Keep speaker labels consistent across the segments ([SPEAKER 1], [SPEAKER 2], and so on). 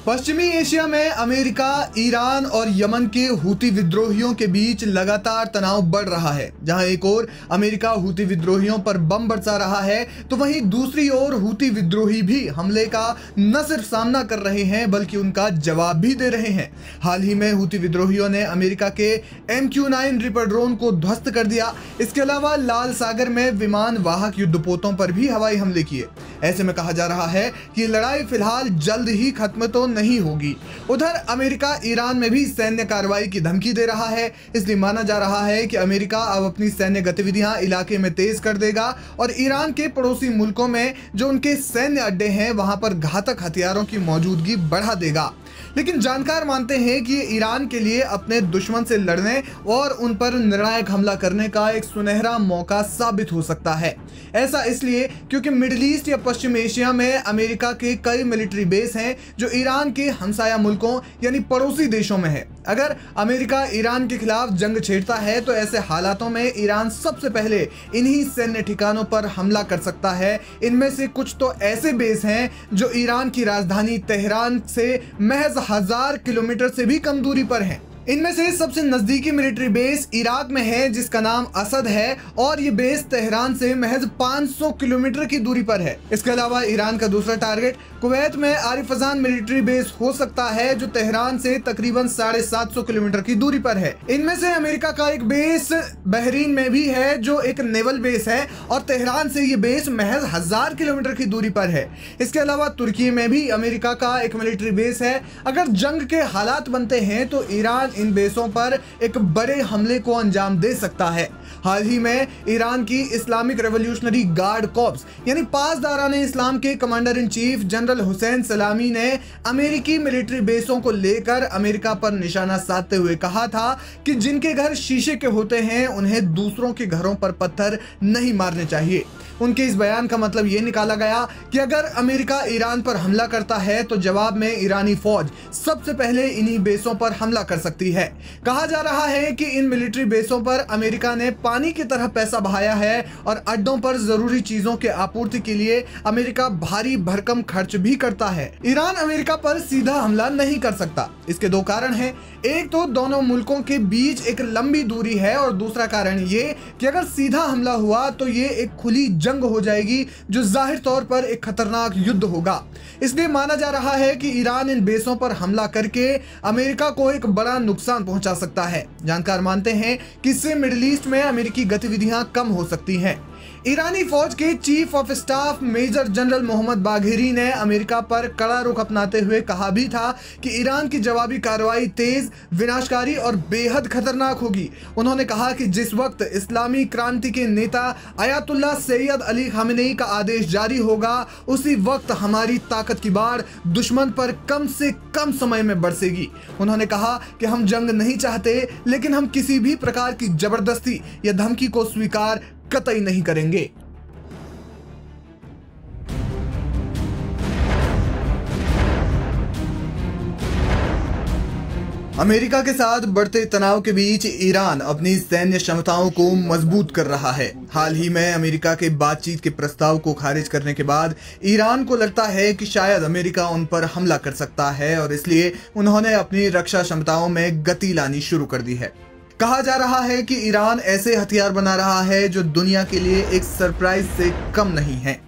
[SPEAKER 1] पश्चिमी एशिया में America, Iran और यमन के हूती विद्रोहियों के बीच लगातार तनाव बढ़ रहा है। जहां एक ओर अमेरिका हूती विद्रोहियों पर बम बरसा रहा है, तो वहीं दूसरी ओर हूती विद्रोही भी हमले का न सिर्फ सामना कर रहे हैं बल्कि उनका जवाब भी दे रहे हैं। हाल ही में हूती विद्रोहियों ने अमेरिका के MQ-9 रिपर ड्रोन को ध्वस्त कर दिया। इसके अलावा लाल सागर में विमान वाहक युद्धपोतों पर भी हवाई हमले किए। ऐसे में कहा जा रहा है कि लड़ाई फिलहाल जल्द ही खत्म तो नहीं होगी। उधर अमेरिका ईरान में भी सैन्य कार्रवाई की धमकी दे रहा है। इसलिए माना जा रहा है कि अमेरिका अब अपनी सैन्य गतिविधियां इलाके में तेज कर देगा और ईरान के पड़ोसी मुल्कों में जो उनके सैन्य अड्डे हैं वहां पर घातक हथियारों की मौजूदगी बढ़ा देगा। लेकिन जानकार मानते हैं कि ईरान के लिए अपने दुश्मन से लड़ने और उन पर निर्णायक हमला करने का एक सुनहरा मौका साबित हो सकता है। ऐसा इसलिए क्योंकि मिडिल ईस्ट या पश्चिम एशिया में अमेरिका के कई मिलिट्री बेस हैं जो ईरान के हमसाया मुल्कों यानी पड़ोसी देशों में है। अगर अमेरिका ईरान के खिलाफ जंग छेड़ता है तो ऐसे हालातों में ईरान सबसे पहले इन्हीं सैन्य ठिकानों पर हमला कर सकता है। इनमें से कुछ तो ऐसे बेस हैं जो ईरान की राजधानी तेहरान से महज 1000 किलोमीटर से भी कम दूरी पर हैं। इनमें से सबसे नजदीकी मिलिट्री बेस इराक में है जिसका नाम असद है और ये बेस तेहरान से महज 500 किलोमीटर की दूरी पर है। इसके अलावा ईरान का दूसरा टारगेट कुवैत में आरिफजान मिलिट्री बेस हो सकता है जो तेहरान से तकरीबन 750 किलोमीटर की दूरी पर है। इनमें से अमेरिका का एक बेस बहरीन में भी है जो एक नेवल बेस है और तेहरान से ये बेस महज 1000 किलोमीटर की दूरी पर है। इसके अलावा तुर्की में भी अमेरिका का एक मिलिट्री बेस है। अगर जंग के हालात बनते हैं तो ईरान इन बेसों पर एक बड़े हमले को अंजाम दे सकता है। हाल ही में ईरान की इस्लामिक रेवोल्यूशनरी गार्ड कॉर्प्स यानी पासदाराने इस्लाम के commander in chief general Hussain सलामी ने अमेरिकी मिलिट्री बेसों को लेकर अमेरिका पर निशाना साधते हुए कहा था कि जिनके घर शीशे के होते हैं उन्हें दूसरों के घरों पर पत्थर नहीं मारने चाहिए। उनके इस बयान का मतलब ये निकाला गया कि अगर अमेरिका ईरान पर हमला करता है तो जवाब में ईरानी फौज सबसे पहले इन्हीं बेसों पर हमला कर सकती है। कहा जा रहा है कि इन मिलिट्री बेसों पर अमेरिका ने पानी की तरह पैसा बहाया है और अड्डों पर जरूरी चीजों के आपूर्ति के लिए अमेरिका भारी भरकम खर्च भी करता है। ईरान अमेरिका पर सीधा हमला नहीं कर सकता। इसके दो कारण हैं। एक तो दोनों मुल्कों के बीच एक लंबी दूरी है और दूसरा कारण ये कि अगर सीधा हमला हुआ तो ये एक खुली जंग हो जाएगी जो जाहिर तौर पर एक खतरनाक युद्ध होगा। इसलिए माना जा रहा है कि ईरान इन बेसों पर हमला करके अमेरिका को एक बड़ा नुकसान पहुंचा सकता है। जानकार मानते हैं कि इससे मिडिल ईस्ट में अमेरिकी गतिविधियां कम हो सकती हैं। ईरानी फौज के chief of staff major general Mohammad Bagheri ने अमेरिका पर कड़ा रुख अपनाते हुए कहा भी था कि ईरान की जवाबी कार्रवाई तेज, विनाशकारी और बेहद खतरनाक होगी। उन्होंने कहा कि जिस वक्त इस्लामी क्रांति के नेता अयातुल्लाह सैयद अली खामेनेई का आदेश जारी होगा उसी वक्त हमारी ताकत की बाढ़ दुश्मन पर कम से कम समय में बरसेगी। उन्होंने कहा कि हम जंग नहीं चाहते लेकिन हम किसी भी प्रकार की जबरदस्ती या धमकी को स्वीकार कतई नहीं करेंगे। अमेरिका के साथ बढ़ते तनाव के बीच ईरान अपनी सैन्य क्षमताओं को मजबूत कर रहा है। हाल ही में अमेरिका के बातचीत के प्रस्ताव को खारिज करने के बाद ईरान को लगता है कि शायद अमेरिका उन पर हमला कर सकता है और इसलिए उन्होंने अपनी रक्षा क्षमताओं में गति लानी शुरू कर दी है। कहा जा रहा है कि ईरान ऐसे हथियार बना रहा है जो दुनिया के लिए एक सरप्राइज से कम नहीं है।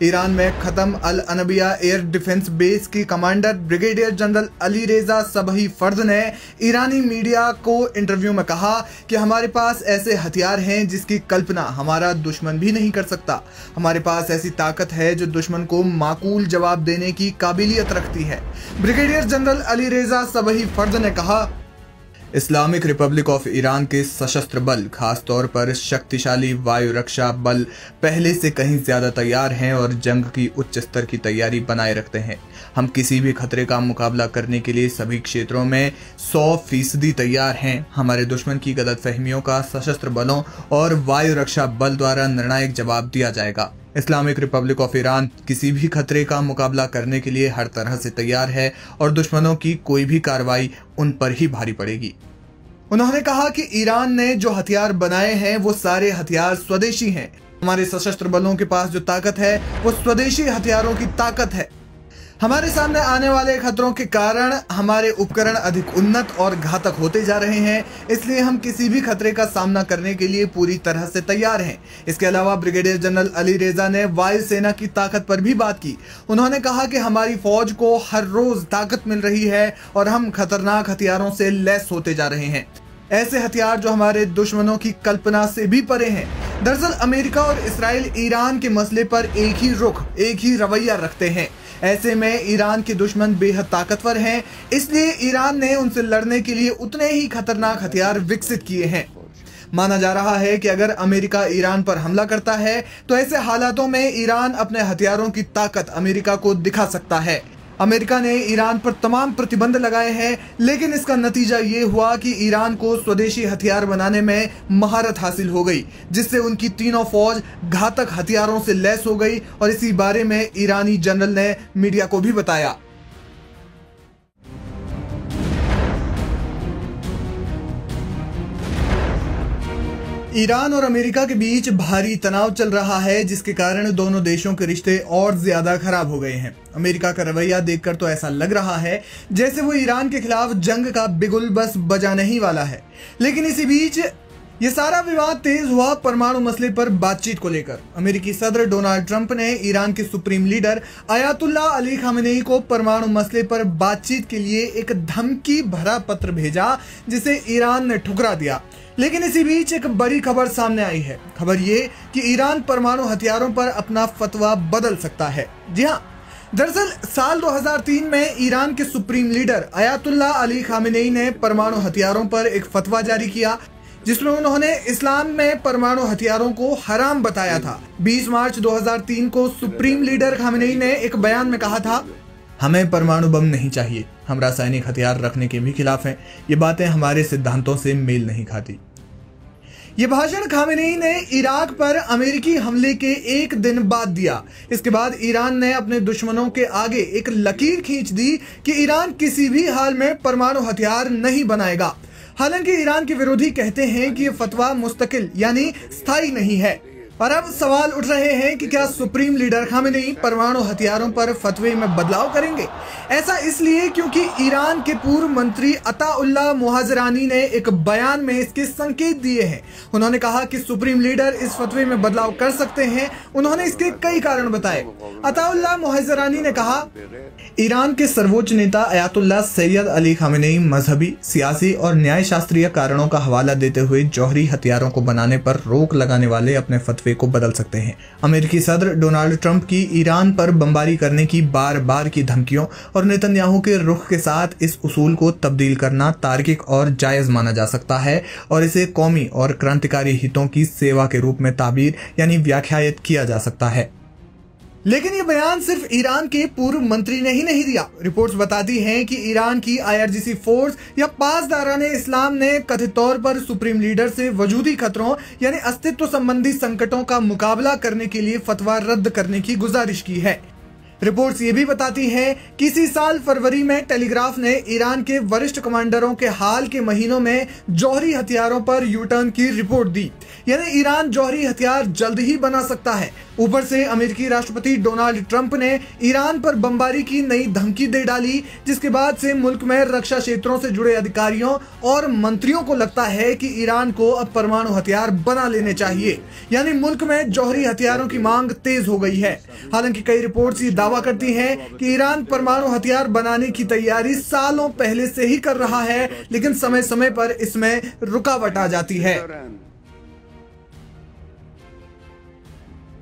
[SPEAKER 1] ईरान में खत्म अल अनबिया एयर डिफेंस बेस के कमांडर ब्रिगेडियर जनरल अली रेजा सबही फर्द ने ईरानी मीडिया को इंटरव्यू में कहा कि हमारे पास ऐसे हथियार हैं जिसकी कल्पना हमारा दुश्मन भी नहीं कर सकता। हमारे पास ऐसी ताकत है जो दुश्मन को माकूल जवाब देने की काबिलियत रखती है। ब्रिगेडियर जनरल अली रेजा सबही फर्द ने कहा, इस्लामिक रिपब्लिक ऑफ ईरान के सशस्त्र बल, खासतौर पर शक्तिशाली वायु रक्षा बल पहले से कहीं ज्यादा तैयार हैं और जंग की उच्च स्तर की तैयारी बनाए रखते हैं। हम किसी भी खतरे का मुकाबला करने के लिए सभी क्षेत्रों में 100% तैयार हैं। हमारे दुश्मन की गलतफहमियों का सशस्त्र बलों और वायु रक्षा बल द्वारा निर्णायक जवाब दिया जाएगा। इस्लामिक रिपब्लिक ऑफ ईरान किसी भी खतरे का मुकाबला करने के लिए हर तरह से तैयार है और दुश्मनों की कोई भी कार्रवाई उन पर ही भारी पड़ेगी। उन्होंने कहा कि ईरान ने जो हथियार बनाए हैं वो सारे हथियार स्वदेशी हैं। हमारे सशस्त्र बलों के पास जो ताकत है वो स्वदेशी हथियारों की ताकत है। हमारे सामने आने वाले खतरों के कारण हमारे उपकरण अधिक उन्नत और घातक होते जा रहे हैं, इसलिए हम किसी भी खतरे का सामना करने के लिए पूरी तरह से तैयार हैं। इसके अलावा ब्रिगेडियर जनरल अली रेजा ने वायुसेना की ताकत पर भी बात की। उन्होंने कहा कि हमारी फौज को हर रोज ताकत मिल रही है और हम खतरनाक हथियारों से लैस होते जा रहे हैं, ऐसे हथियार जो हमारे दुश्मनों की कल्पना से भी परे हैं। दरअसल अमेरिका और इसराइल ईरान के मसले पर एक ही रुख, एक ही रवैया रखते हैं। ऐसे में ईरान के दुश्मन बेहद ताकतवर हैं, इसलिए ईरान ने उनसे लड़ने के लिए उतने ही खतरनाक हथियार विकसित किए हैं। माना जा रहा है कि अगर अमेरिका ईरान पर हमला करता है तो ऐसे हालातों में ईरान अपने हथियारों की ताकत अमेरिका को दिखा सकता है। अमेरिका ने ईरान पर तमाम प्रतिबंध लगाए हैं, लेकिन इसका नतीजा ये हुआ कि ईरान को स्वदेशी हथियार बनाने में महारत हासिल हो गई, जिससे उनकी तीनों फौज घातक हथियारों से लैस हो गई। और इसी बारे में ईरानी जनरल ने मीडिया को भी बताया। ईरान और अमेरिका के बीच भारी तनाव चल रहा है, जिसके कारण दोनों देशों के रिश्ते और ज्यादा खराब हो गए हैं। अमेरिका का रवैया देखकर तो ऐसा लग रहा है जैसे वो ईरान के खिलाफ जंग का बिगुल बस बजाने ही वाला है। लेकिन इसी बीच ये सारा विवाद तेज हुआ परमाणु मसले पर बातचीत को लेकर। अमेरिकी सदर डोनाल्ड ट्रंप ने ईरान के supreme leader Ayatollah Ali Khamenei को परमाणु मसले पर बातचीत के लिए एक धमकी भरा पत्र भेजा, जिसे ईरान ने ठुकरा दिया। लेकिन इसी बीच एक बड़ी खबर सामने आई है। खबर ये कि ईरान परमाणु हथियारों पर अपना फतवा बदल सकता है। जी हाँ, दरअसल साल 2003 में ईरान के supreme leader Ayatollah Ali Khamenei ने परमाणु हथियारों पर एक फतवा जारी किया, जिसमें उन्होंने इस्लाम में परमाणु हथियारों को हराम बताया था। 20 मार्च 2003 को सुप्रीम लीडर खामेनेई ने एक बयान में कहा था, हमें परमाणु बम नहीं चाहिए, हम रासायनिक हथियार रखने के भी खिलाफ हैं, ये बातें हमारे सिद्धांतों से मेल नहीं खाती। ये भाषण खामेनेई ने इराक पर अमेरिकी हमले के एक दिन बाद दिया। इसके बाद ईरान ने अपने दुश्मनों के आगे एक लकीर खींच दी कि ईरान किसी भी हाल में परमाणु हथियार नहीं बनाएगा। हालांकि ईरान के विरोधी कहते हैं कि ये फतवा मुस्तकिल यानी स्थायी नहीं है। और अब सवाल उठ रहे हैं कि क्या सुप्रीम लीडर खामेनेई परमाणु हथियारों पर फतवे में बदलाव करेंगे। ऐसा इसलिए क्योंकि ईरान के पूर्व मंत्री अताउल्लाह मुहाजिरानी ने एक बयान में इसके संकेत दिए हैं। उन्होंने कहा कि सुप्रीम लीडर इस फतवे में बदलाव कर सकते हैं। उन्होंने इसके कई कारण बताए। अताउल्लाह मुहाजिरानी ने कहा, ईरान के सर्वोच्च नेता अयातुल्लाह सैयद अली खामेनेई मजहबी, सियासी और न्याय शास्त्रीय कारणों का हवाला देते हुए जौहरी हथियारों को बनाने पर रोक लगाने वाले अपने फतवे को बदल सकते हैं। अमेरिकी सदर डोनाल्ड ट्रंप की ईरान पर बमबारी करने की बार बार की धमकियों और नेतन्याहू के रुख के साथ इस उसूल को तब्दील करना तार्किक और जायज माना जा सकता है और इसे कौमी और क्रांतिकारी हितों की सेवा के रूप में ताबीर यानी व्याख्यायित किया जा सकता है। लेकिन ये बयान सिर्फ ईरान के पूर्व मंत्री ने ही नहीं दिया। रिपोर्ट्स बताती हैं कि ईरान की IRGC फोर्स या पासदाराने इस्लाम ने कथित तौर पर सुप्रीम लीडर से वजूदी खतरों यानी अस्तित्व संबंधी संकटों का मुकाबला करने के लिए फतवा रद्द करने की गुजारिश की है। रिपोर्ट्स ये भी बताती हैं कि इसी साल फरवरी में टेलीग्राफ ने ईरान के वरिष्ठ कमांडरों के हाल के महीनों में जौहरी हथियारों पर यूटर्न की रिपोर्ट दी, यानी ईरान जौहरी हथियार जल्द ही बना सकता है। ऊपर से अमेरिकी राष्ट्रपति डोनाल्ड ट्रंप ने ईरान पर बमबारी की नई धमकी दे डाली, जिसके बाद से मुल्क में रक्षा क्षेत्रों से जुड़े अधिकारियों और मंत्रियों को लगता है कि ईरान को अब परमाणु हथियार बना लेने चाहिए, यानी मुल्क में जौहरी हथियारों की मांग तेज हो गई है। हालांकि कई रिपोर्ट्स ये दावा करती हैं कि ईरान परमाणु हथियार बनाने की तैयारी सालों पहले से ही कर रहा है, लेकिन समय समय पर इसमें रुकावट आ जाती है।